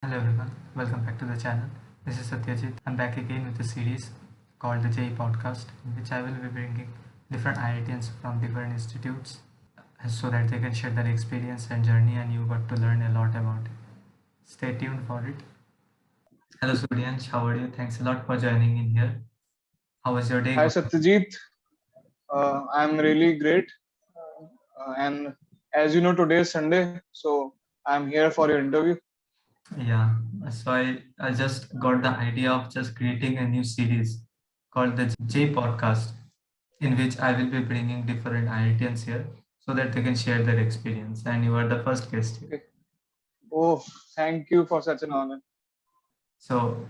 Hello everyone, welcome back to the channel. This is Satyajit. I'm back again with a series called the JEE Podcast, in which I will be bringing different IITians from different institutes so that they can share their experience and journey and you got to learn a lot about it. Stay tuned for it. Hello Suryansh, how are you? Thanks a lot for joining in here. How was your day Hi going? Satyajit, I'm really great. And as you know, today is Sunday, so I'm here for your interview. Yeah, so I just got the idea of just creating a new series called the J Podcast, in which I will be bringing different IITians here so that they can share their experience. And you are the first guest here. Okay. Oh, thank you for such an honor. So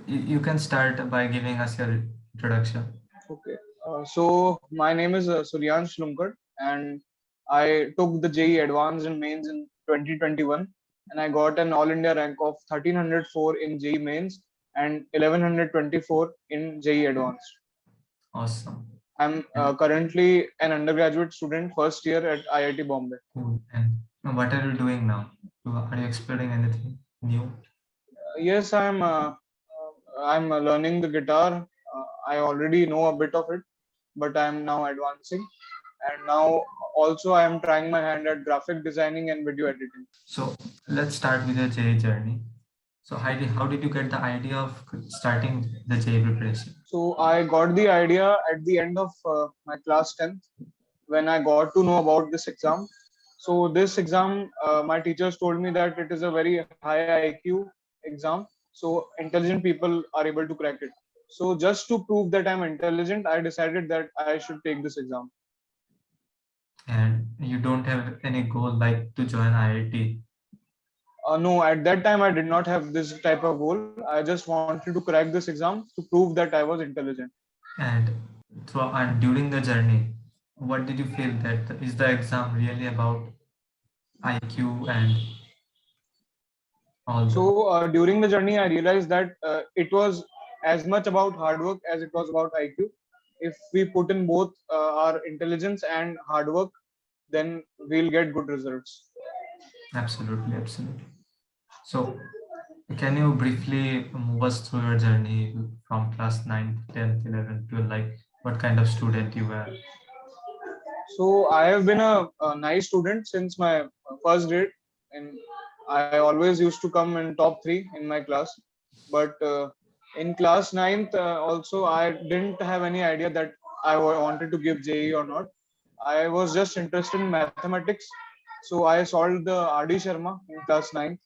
you can start by giving us your introduction. Okay. So my name is Suryansh Lumkar, and I took the JEE Advanced and Mains in 2021, and I got an All India rank of 1304 in JEE Mains and 1124 in JEE Advanced. Awesome. I'm And, currently an undergraduate student, first year at IIT Bombay. cool. And what are you doing now? Are you exploring anything new? Yes, I'm learning the guitar. I already know a bit of it, but I'm now advancing. And now also I am trying my hand at graphic designing and video editing. So let's start with your JEE journey. So how did you get the idea of starting the JEE preparation? So I got the idea at the end of my class 10th when I got to know about this exam. So this exam, my teachers told me that it is a very high IQ exam. So intelligent people are able to crack it. So just to prove that I'm intelligent, I decided that I should take this exam. And you don't have any goal like to join IIT. No, at that time I did not have this type of goal. I just wanted to crack this exam to prove that I was intelligent. And during the journey, what did you feel that is the exam really about IQ and all the? So during the journey, I realized that it was as much about hard work as it was about IQ. If we put in both our intelligence and hard work, then we'll get good results. Absolutely, absolutely. So can you briefly move us through your journey from class 9th, 10th, 11th to like what kind of student you were? So I have been a nice student since my first grade, and I always used to come in top three in my class. But in class ninth, also I didn't have any idea that wanted to give JE or not. I was just interested in mathematics, so I solved the RD Sharma in class ninth,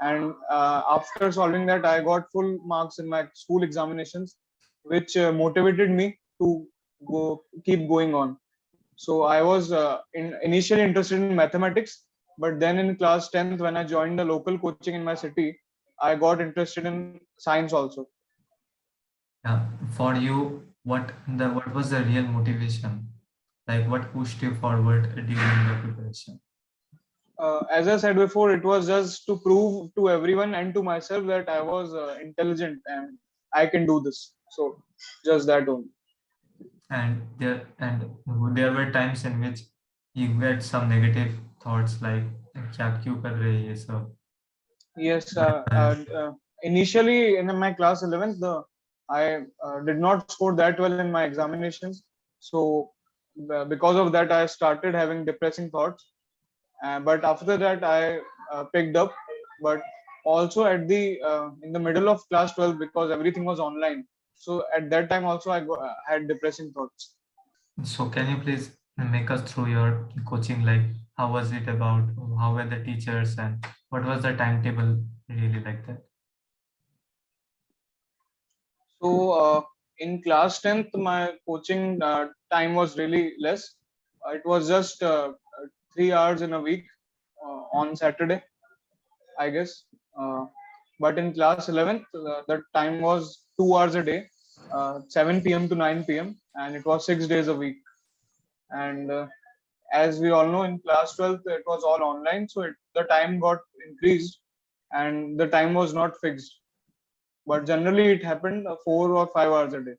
and after solving that, I got full marks in my school examinations, which motivated me to keep going on. So I was initially interested in mathematics, but then in class 10th, when I joined the local coaching in my city, I got interested in science also. Yeah, for you, what was the real motivation? Like what pushed you forward during the preparation? As I said before, it was just to prove to everyone and to myself that I was intelligent and I can do this. So just that only. And there were times in which you get some negative thoughts like क्या क्यों कर रहे हैं ये सब. Yes, initially in my class 11th, I did not score that well in my examinations. So because of that, I started having depressing thoughts. But after that, I picked up. But also at the in the middle of class 12, because everything was online. So at that time also, had depressing thoughts. So can you please make us through your coaching, like how was it about, how were the teachers, and what was the timetable really like that? So in class 10th, my coaching time was really less. It was just 3 hours in a week on Saturday, I guess. But in class 11th, the time was 2 hours a day, 7 p.m. to 9 p.m., and it was 6 days a week. And as we all know, in class 12th, it was all online, so the time got increased, and the time was not fixed. But generally, it happened 4 or 5 hours a day.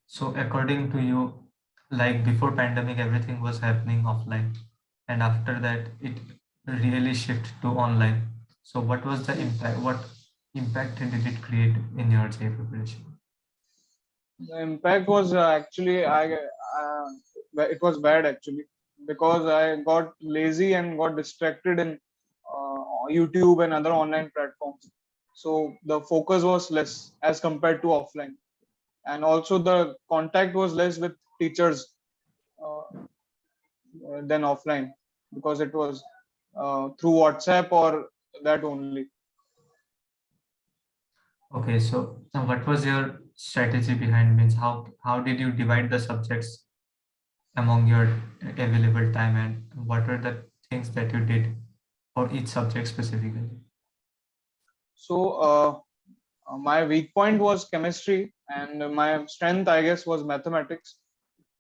So according to you, like before pandemic, everything was happening offline, and after that, it really shift to online. So what was the impact? What impact did it create in your JEE preparation? The impact was actually it was bad actually, because I got lazy and got distracted in YouTube and other online platforms. So the focus was less as compared to offline, and also the contact was less with teachers uh, than offline, because it was through WhatsApp or that only. Okay, so what was your strategy behind, means how did you divide the subjects among your available time, and what were the things that you did for each subject specifically? So my weak point was chemistry, and my strength, I guess, was mathematics.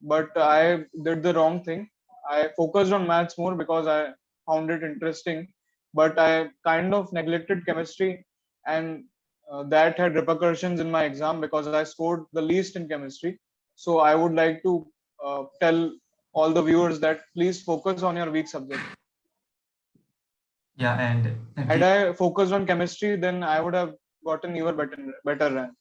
But I did the wrong thing. I focused on maths more because I found it interesting, but I kind of neglected chemistry, and that had repercussions in my exam because I scored the least in chemistry. So I would like to tell all the viewers that please focus on your weak subject. Yeah, and Had I focused on chemistry, then I would have gotten even better rank.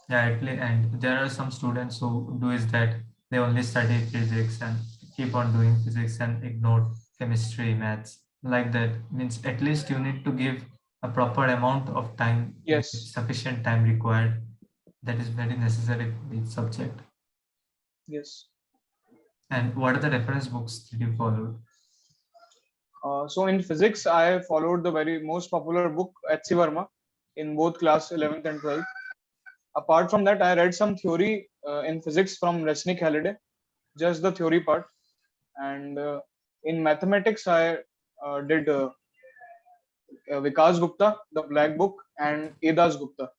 yeah, and there are some students who do is that they only study physics and keep on doing physics and ignore chemistry, maths. Like that means at least you need to give a proper amount of time, Yes, sufficient time required. That is very necessary for each subject. yes. And what are the reference books that you followed? So in physics, I followed the very most popular book, H.C. Verma, in both class 11th and 12th. Apart from that, I read some theory in physics from Resnick Halliday, just the theory part. And in mathematics, I did Vikas Gupta, the Black Book, and Edas Gupta.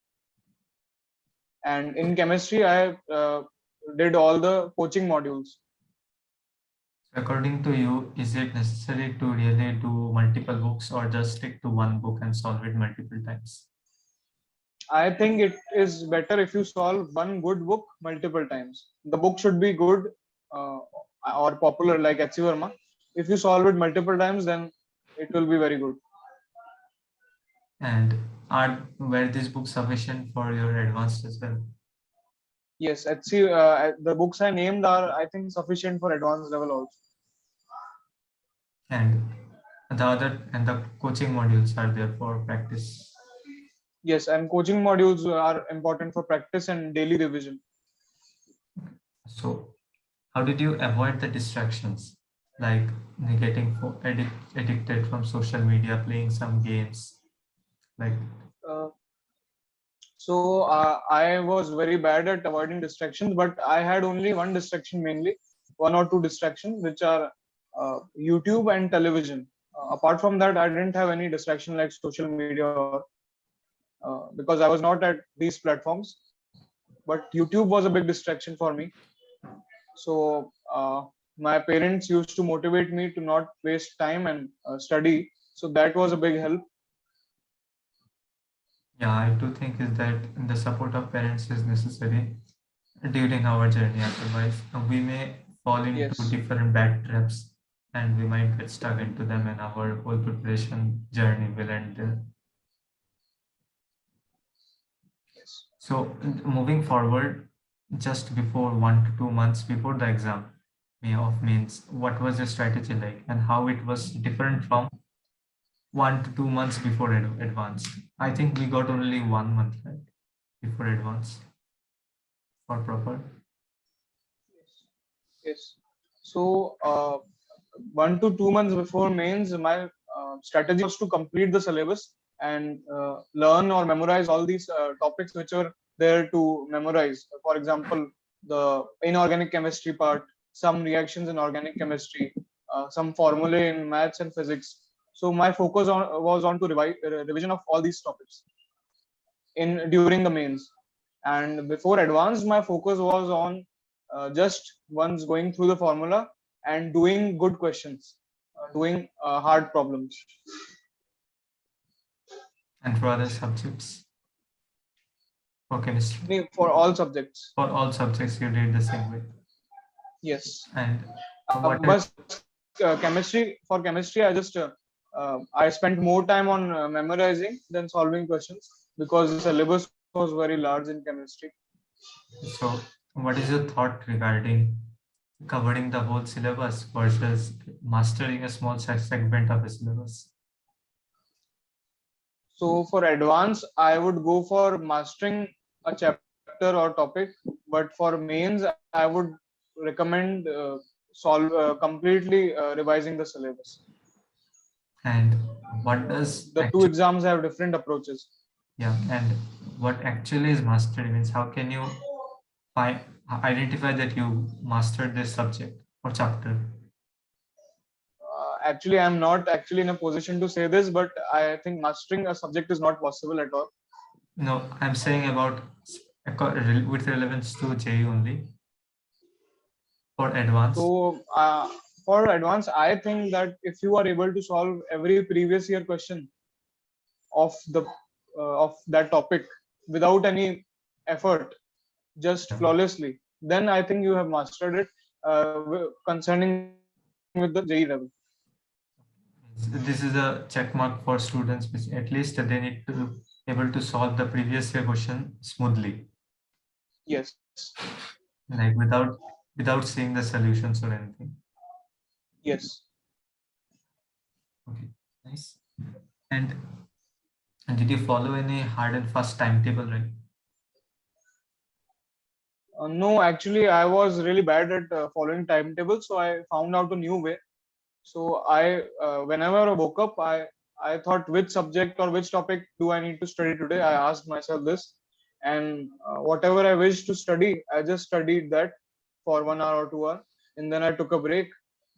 And in chemistry, I did all the coaching modules. According to you, is it necessary to really do multiple books or just stick to one book and solve it multiple times? I think it is better if you solve one good book multiple times. The book should be good uh, or popular like H.C. Verma. If you solve it multiple times, then it will be very good. And were these books sufficient for your advanced as well? Yes, HC, the books I named are, I think, sufficient for advanced level also. And the coaching modules are there for practice. Yes, and coaching modules are important for practice and daily revision. So how did you avoid the distractions, like getting addicted from social media, playing some games, like? Uh, so I was very bad at avoiding distractions, but I had only one distraction mainly, one or two distractions, which are YouTube and television. Apart from that, I didn't have any distraction like social media, because I was not at these platforms. But YouTube was a big distraction for me. So my parents used to motivate me to not waste time and study. So that was a big help. Yeah, I do think is that the support of parents is necessary during our journey. Otherwise, we may fall into Yes. different bad traps and we might get stuck into them, and our whole preparation journey will end there. Yes. So, moving forward, just before 1 to 2 months before the exam, means what was your strategy like and how it was different from 1 to 2 months before advanced? I think we got only 1 month, right, before advanced for proper. Yes. So 1 to 2 months before mains, my strategy was to complete the syllabus and learn or memorize all these topics which were there to memorize. For example, the inorganic chemistry part, some reactions in organic chemistry, some formulae in maths and physics. So my focus was on to revision of all these topics in during the mains. And before advanced, my focus was on just once going through the formula and doing good questions, doing hard problems. And for other subjects, for chemistry, For all subjects. for all subjects, you did the same way. Yes. And what But chemistry, for chemistry, I just I spent more time on memorizing than solving questions because the syllabus was very large in chemistry. So, what is your thought regarding covering the whole syllabus versus mastering a small segment of a syllabus? So for advanced, I would go for mastering a chapter or topic, but for mains, I would recommend completely revising the syllabus. And what does The two actually, exams have different approaches. yeah, and what actually is mastery means? How can you find identify that you mastered this subject or chapter? Actually, I'm not actually in a position to say this, but I think mastering a subject is not possible at all. No, I'm saying about with relevance to JEE only for advanced. So for advanced, I think that if you are able to solve every previous year question of the of that topic without any effort, just Yeah. flawlessly, then I think you have mastered it concerning with the JEE level. This is a check mark for students, which at least they need to able to solve the previous year question smoothly, Yes, like without seeing the solutions or anything. yes. Okay, nice. And, and did you follow any hard and fast timetable, right? No, actually, I was really bad at following timetables, so I found out a new way. So whenever I woke up, I thought which subject or which topic do I need to study today. I asked myself this, and whatever I wished to study, I just studied that for 1 hour or 2 hours, and then I took a break.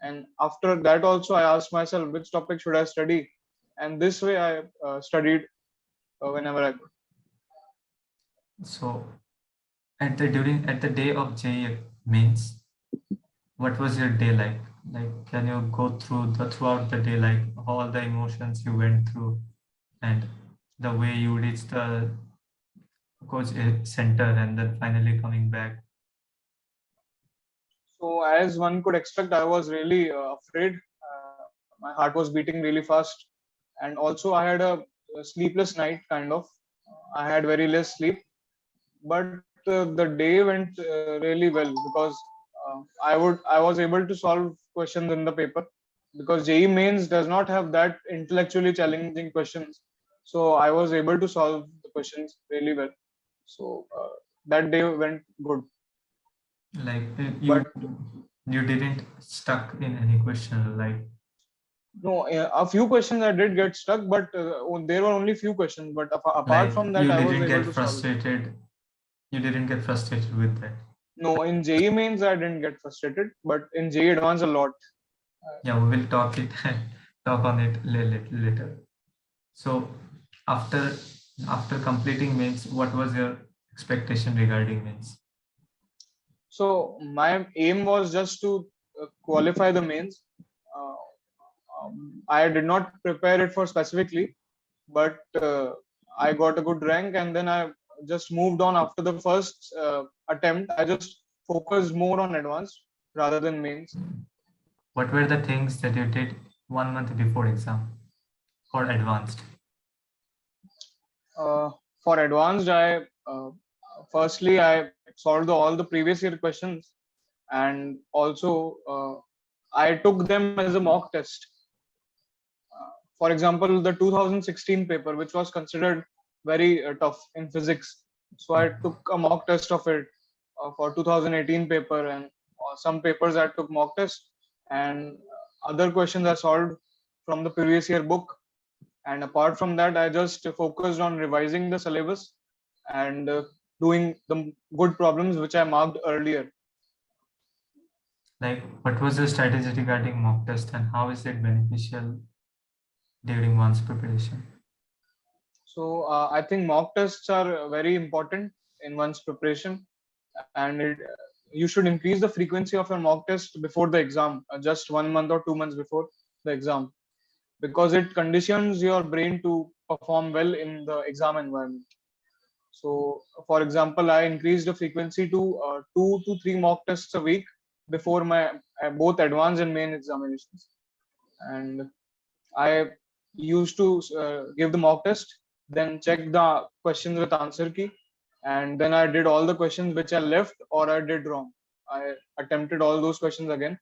And after that, also I asked myself which topic should I study, and this way I studied whenever I could. So at the day of JEE means, what was your day like? Like, can you go throughout the day, like all the emotions you went through and the way you reached the coach center and then finally coming back? So as one could expect, I was really afraid. My heart was beating really fast, and also I had a sleepless night kind of. I had very less sleep, but the day went really well because I was able to solve questions in the paper because JEE mains does not have that intellectually challenging questions. So I was able to solve the questions really well. So that day went good. Like But you didn't stuck in any question, like no, a few questions I did get stuck, but there were only few questions. But apart from that, you I was didn't able get to solve it. frustrated. You didn't get frustrated with that. No, in JEE mains I didn't get frustrated, but in JEE advanced a lot. Yeah, we will talk on it later. So after after completing mains, what was your expectation regarding mains? So my aim was just to qualify the mains. Uh, I did not prepare it for specifically, but I got a good rank, and then I just moved on after the first attempt. I just focused more on advanced rather than mains. What were the things that you did 1 month before exam for advanced? Uh, for advanced, I firstly I solved all the previous year questions, and also I took them as a mock test. For example, the 2016 paper, which was considered very tough in physics, so I Yeah. took a mock test of it for 2018 paper, and some papers I took mock test, and other questions I solved from the previous year book. And apart from that, I just focused on revising the syllabus and doing the good problems which I marked earlier. Like, what was your strategy regarding mock test and how is it beneficial during one's preparation? So I think mock tests are very important in one's preparation, and you should increase the frequency of your mock test before the exam, just 1 month or 2 months before the exam, because it conditions your brain to perform well in the exam environment. So, for example, I increased the frequency to 2 to 3 mock tests a week before my both advanced and main examinations, and I used to give the mock test, then check the questions with answer key, and then I did all the questions which I left or I did wrong. I attempted all those questions again,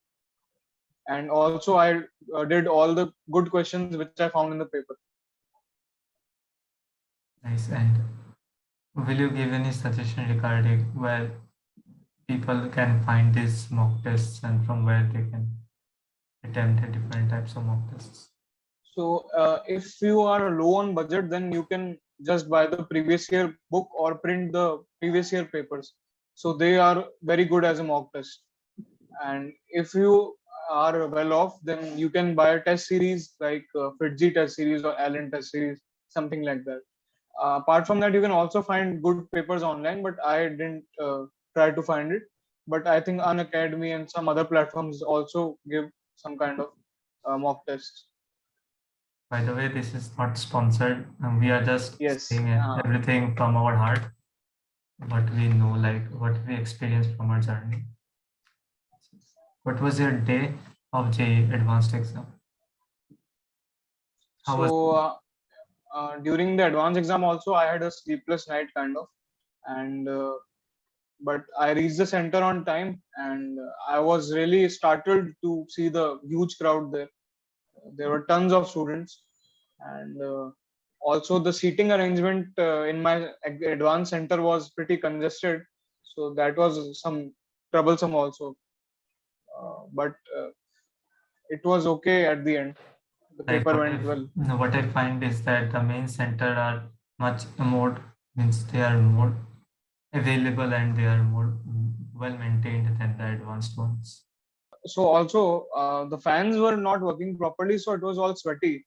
and also I did all the good questions which I found in the paper. Nice. And will you give any suggestion regarding where people can find these mock tests and from where they can attempt different types of mock tests? So if you are low on budget, then you can just buy the previous year book or print the previous year papers. So they are very good as a mock test. And if you are well off, then you can buy a test series like FITZY test series or Allen test series, something like that. Apart from that, you can also find good papers online, but I didn't try to find it. But I think Unacademy and some other platforms also give some kind of mock tests. By the way, this is not sponsored. We are just Yes. saying everything from our heart, what we know, like what we experienced from our journey. What was your day of JEE Advanced Exam? How was So during the advanced exam also, I had a sleepless night kind of, and but I reached the center on time, and I was really startled to see the huge crowd there. There were tons of students, and also the seating arrangement in my advanced center was pretty congested, so that was some troublesome also. But it was okay at the end. The like paper went well. what I find is that the main center are much more, means they are more available and they are more well maintained than the advanced ones. So also the fans were not working properly, so it was all sweaty.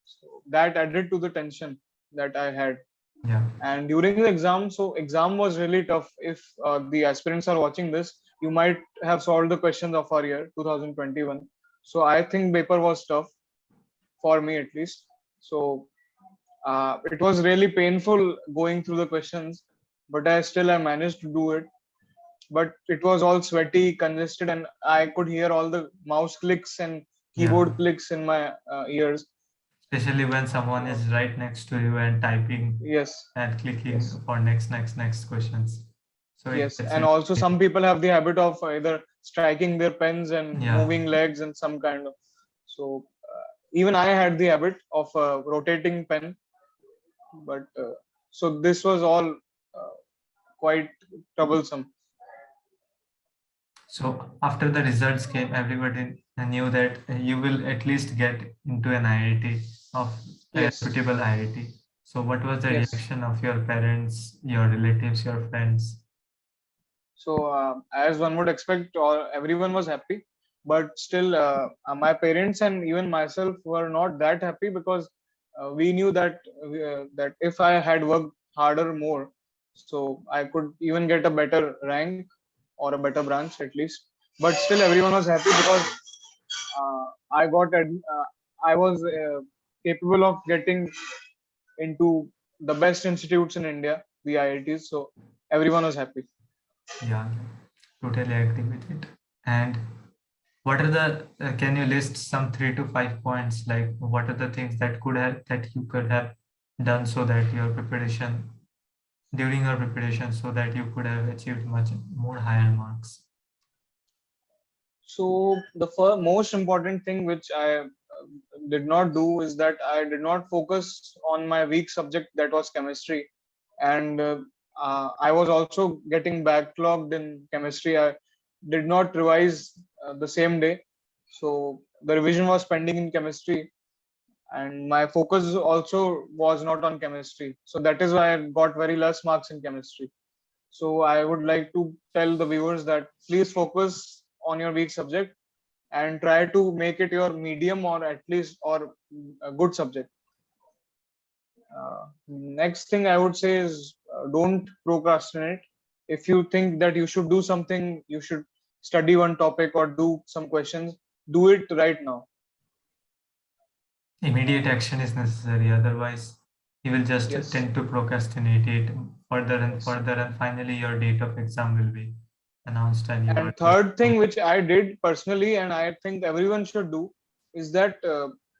So that added to the tension that I had. Yeah. And during the exam, so exam was really tough. If the aspirants are watching this, you might have solved the questions of our year 2021. So I think paper was tough for me at least. So it was really painful going through the questions, but I managed to do it. But it was all sweaty, congested, and I could hear all the mouse clicks and Yeah. keyboard clicks in my ears. Especially when someone is right next to you and typing Yes, and clicking yes, for next questions. So it yes. gets And also, some people have the habit of either striking their pens and yeah. moving legs and some kind of. So even I had the habit of rotating pen, but so this was all quite troublesome. So after the results came, everybody knew that you will at least get into an IIT of a Yes, reputable IIT. So what was the yes. reaction of your parents, your relatives, your friends? So as one would expect, everyone was happy, but still, my parents and even myself were not that happy because we knew that if I had worked harder more, so I could even get a better rank or a better branch at least. But still, everyone was happy because uh, I got I was capable of getting into the best institutes in India, the IITs. So everyone was happy. Yeah, totally agree with it. And what are the, can you list some 3 to 5 points, like what are the things that you could have done so that your preparation, during your preparation, so that you could have achieved much more higher marks? So the most important thing which I did not do is that I did not focus on my weak subject, that was chemistry, and I was also getting backlogged in chemistry. I did not revise the same day, so the revision was pending in chemistry, and my focus also was not on chemistry. So that is why I got very less marks in chemistry. So I would like to tell the viewers that please focus on your weak subject and try to make it your medium or at least or a good subject. Next thing I would say is don't procrastinate. If you think that you should do something, you should study one topic or do some questions, do it right now. Immediate action is necessary, otherwise you will just Yes, tend to procrastinate it further and yes. further, and finally your date of exam will be announced and you are And just third thing which I did personally, and I think everyone should do, is that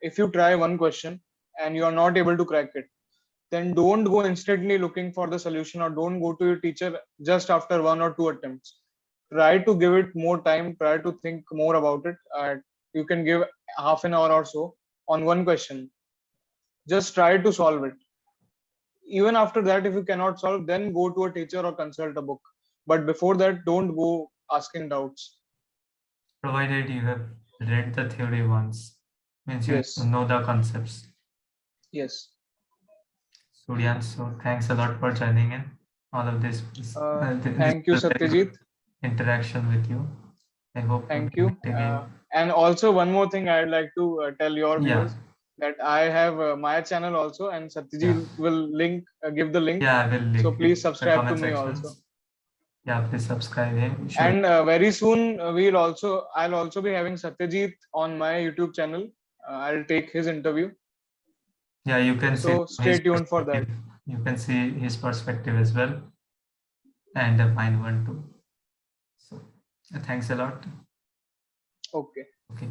if you try one question, and you are not able to crack it, then don't go instantly looking for the solution, or don't go to your teacher just after 1 or 2 attempts. Try to give it more time, try to think more about it. You can give half an hour or so on one question. Just try to solve it. Even after that, if you cannot solve, then go to a teacher or consult a book. But before that, don't go asking doubts. Provided you have read the theory once, means you Yes. know the concepts. Yes. Suryan, so thanks a lot for joining in. All of this, Thank you, was a very Satyajit. good interaction with you. I hope we Thank can you. meet again. And also, one more thing I'd like to tell your Yeah, viewers, that I have my channel also, and Satyajit yeah, will give the link. yeah. I will So link please it in the subscribe to comment me also. sections. Yeah, please subscribe him. You should. And very soon I'll also be having Satyajit on my YouTube channel. I'll take his interview. Yeah, you can see So stay his tuned for that. perspective. You can see his perspective as well, and mine one too. So, thanks a lot. Okay. Okay.